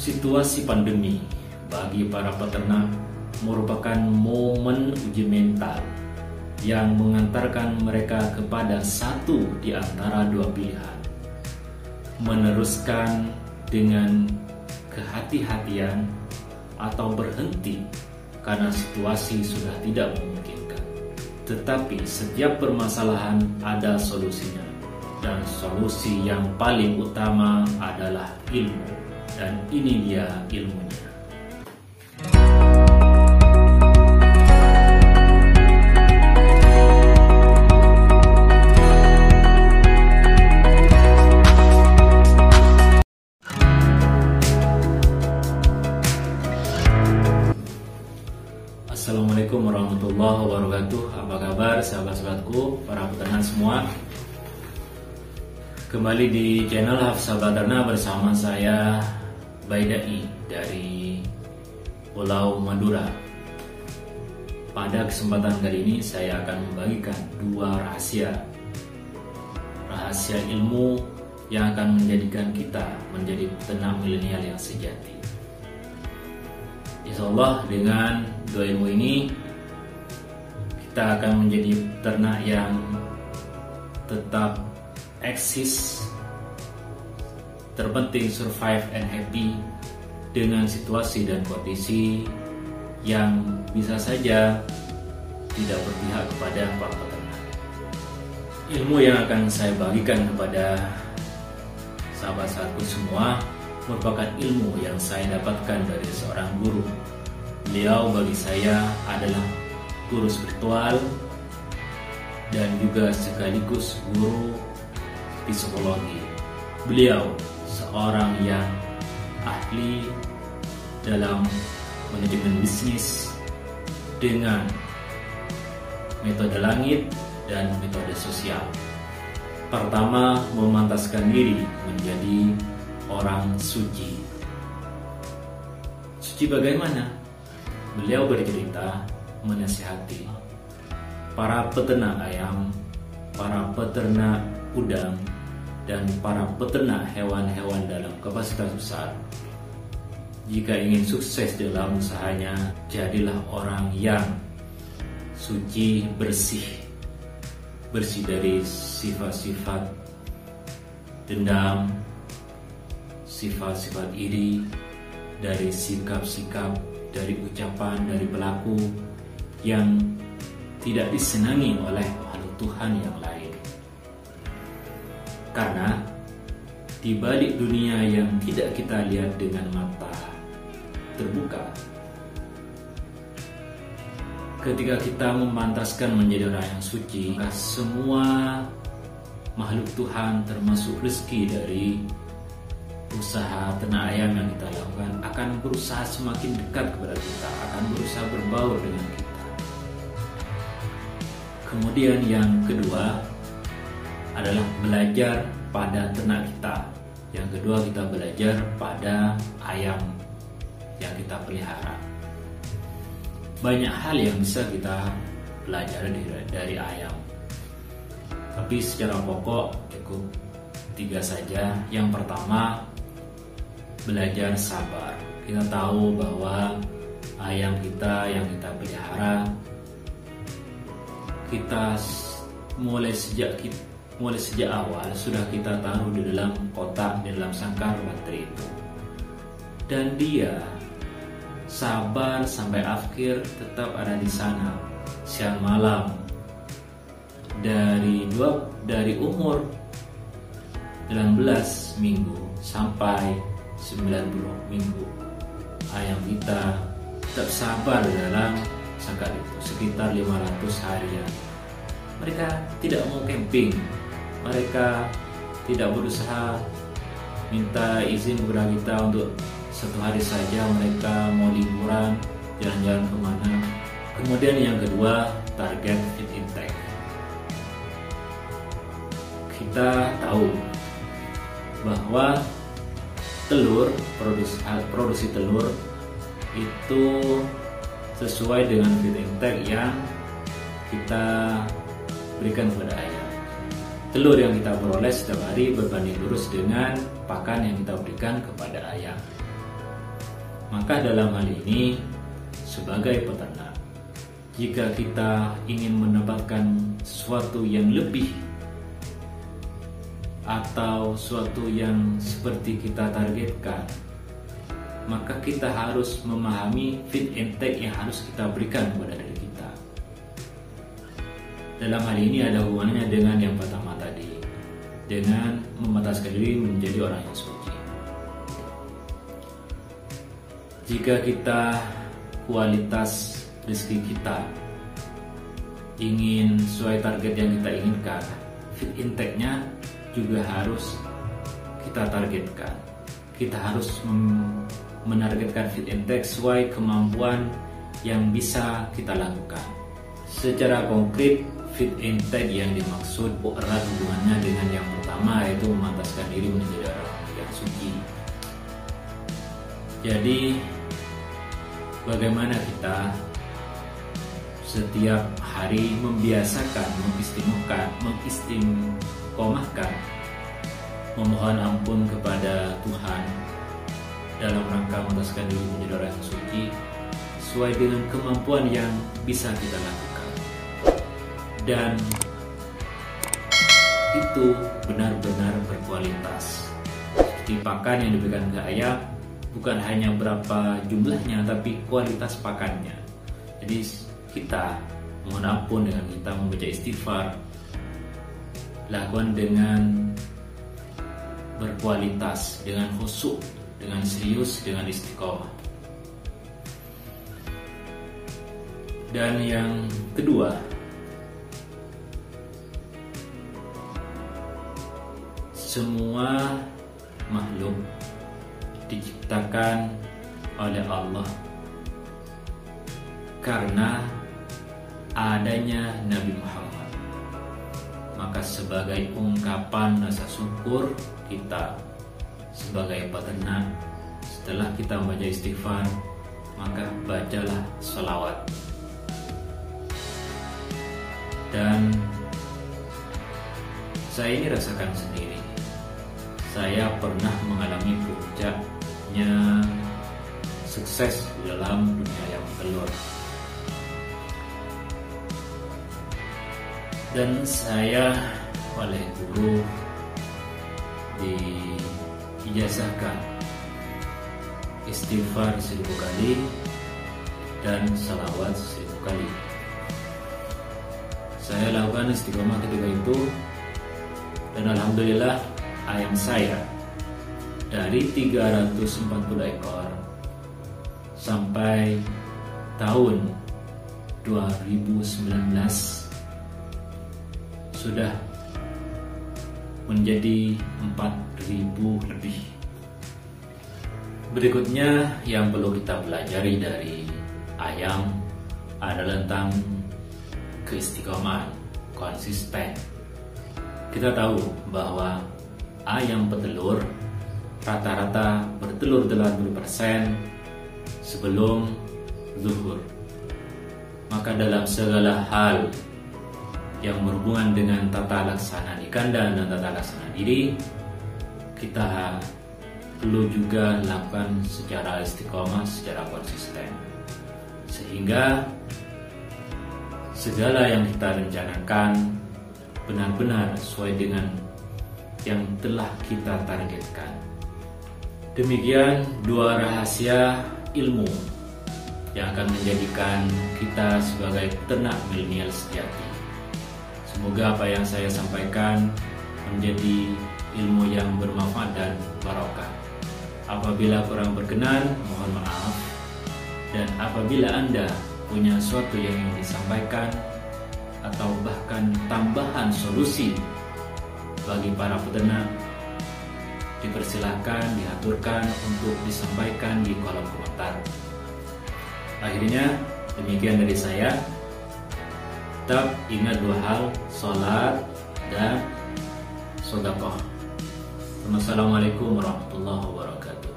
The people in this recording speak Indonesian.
Situasi pandemi bagi para peternak merupakan momen uji mental yang mengantarkan mereka kepada satu di antara dua pilihan: meneruskan dengan kehati-hatian atau berhenti karena situasi sudah tidak memungkinkan. Tetapi setiap permasalahan ada solusinya, dan solusi yang paling utama adalah ilmu. Dan ini dia ilmunya. Assalamualaikum warahmatullahi wabarakatuh. Apa kabar sahabat-sahabatku, para peternak semua? Kembali di channel Hafsah Baternak bersama saya Baidai dari Pulau Madura. Pada kesempatan kali ini saya akan membagikan dua rahasia ilmu yang akan menjadikan kita menjadi peternak milenial yang sejati. Insya Allah dengan dua ilmu ini kita akan menjadi peternak yang tetap eksis, terpenting survive and happy dengan situasi dan kondisi yang bisa saja tidak berpihak kepada para peternak. Ilmu yang akan saya bagikan kepada sahabat-sahabatku semua merupakan ilmu yang saya dapatkan dari seorang guru. Beliau bagi saya adalah guru spiritual dan juga sekaligus guru psikologi. Beliau seorang yang ahli dalam manajemen bisnis dengan metode langit dan metode sosial. Pertama, memantaskan diri menjadi orang suci. Suci bagaimana? Beliau bercerita menasihati para peternak ayam, para peternak udang, dan para peternak hewan-hewan dalam kapasitas besar. Jika ingin sukses dalam usahanya, jadilah orang yang suci, bersih dari sifat-sifat dendam, sifat-sifat iri, dari sikap-sikap, dari ucapan, dari pelaku yang tidak disenangi oleh makhluk Tuhan yang lain. Karena di balik dunia yang tidak kita lihat dengan mata terbuka, ketika kita memantaskan menjadi orang yang suci, maka semua makhluk Tuhan termasuk rezeki dari usaha ternak ayam yang kita lakukan akan berusaha semakin dekat kepada kita, akan berusaha berbaur dengan kita. Kemudian yang kedua adalah belajar pada ternak kita. Yang kedua, kita belajar pada ayam yang kita pelihara. Banyak hal yang bisa kita pelajari dari ayam, tapi secara pokok cukup 3 saja. Yang pertama, belajar sabar. Kita tahu bahwa ayam kita yang kita pelihara, kita mulai sejak awal sudah kita taruh di dalam kotak, di dalam sangkar bakteri itu, dan dia sabar sampai akhir tetap ada di sana siang malam. Dari umur 19 minggu sampai 90 minggu, ayam kita tetap sabar dalam sangkar itu sekitar 500 harian. Mereka tidak mau camping, mereka tidak berusaha minta izin kepada kita untuk 1 hari saja. Mereka mau liburan, jalan-jalan kemana. Kemudian yang kedua, target feed intake. Kita tahu bahwa produksi telur itu sesuai dengan feed intake yang kita berikan kepada ayam. Telur yang kita peroleh setiap hari berbanding lurus dengan pakan yang kita berikan kepada ayam. Maka dalam hal ini, sebagai peternak, jika kita ingin mendapatkan sesuatu yang lebih atau sesuatu yang seperti kita targetkan, maka kita harus memahami feed intake yang harus kita berikan kepada diri kita. Dalam hal ini ada hubungannya dengan yang pertama tadi, dengan membataskan diri menjadi orang yang suci. Jika kita kualitas rezeki kita ingin sesuai target yang kita inginkan, feed intake-nya juga harus kita targetkan. Kita harus menargetkan feed intake sesuai kemampuan yang bisa kita lakukan. Secara konkret, feed intake yang dimaksud erat hubungannya dengan yang pertama, yaitu memantaskan diri menjadi orang yang suci. Jadi bagaimana kita setiap hari membiasakan, mengistiqomahkan, memohon ampun kepada Tuhan dalam rangka memantaskan diri menjadi orang yang suci sesuai dengan kemampuan yang bisa kita lakukan. Dan itu benar-benar berkualitas. Seperti pakan yang diberikan ke ayam, bukan hanya berapa jumlahnya, tapi kualitas pakannya. Jadi kita mohon ampun dengan kita membaca istighfar, lakukan dengan berkualitas, dengan khusyuk, dengan serius, dengan istiqomah. Dan yang kedua, semua makhluk diciptakan oleh Allah karena adanya Nabi Muhammad. Maka sebagai ungkapan rasa syukur kita sebagai peternak, setelah kita membaca istighfar, maka bacalah sholawat. Dan saya ini rasakan sendiri, saya pernah mengalami puncaknya sukses dalam dunia ayam telur. Dan saya oleh guru diijazahkan istighfar 1000 kali dan salawat 1000 kali. Saya lakukan istiqomah ketika itu, dan alhamdulillah ayam saya dari 340 ekor sampai tahun 2019 sudah menjadi 4000 lebih. Berikutnya yang perlu kita pelajari dari ayam adalah tentang keistiqomahan, konsisten. Kita tahu bahwa ayam petelur rata-rata bertelur 80% sebelum zuhur. Maka dalam segala hal yang berhubungan dengan tata laksana di kandang dan tata laksana diri, kita perlu juga lakukan secara istiqomah, secara konsisten, sehingga segala yang kita rencanakan benar-benar sesuai dengan yang telah kita targetkan. Demikian dua rahasia ilmu yang akan menjadikan kita sebagai peternak milenial sejati. Semoga apa yang saya sampaikan menjadi ilmu yang bermanfaat dan barokah. Apabila kurang berkenan, mohon maaf. Dan apabila Anda punya sesuatu yang ingin disampaikan atau bahkan tambahan solusi bagi para peternak, dipersilahkan, diaturkan untuk disampaikan di kolom komentar. Akhirnya demikian dari saya. Tetap ingat dua hal, sholat dan sedekah. Wassalamualaikum warahmatullahi wabarakatuh.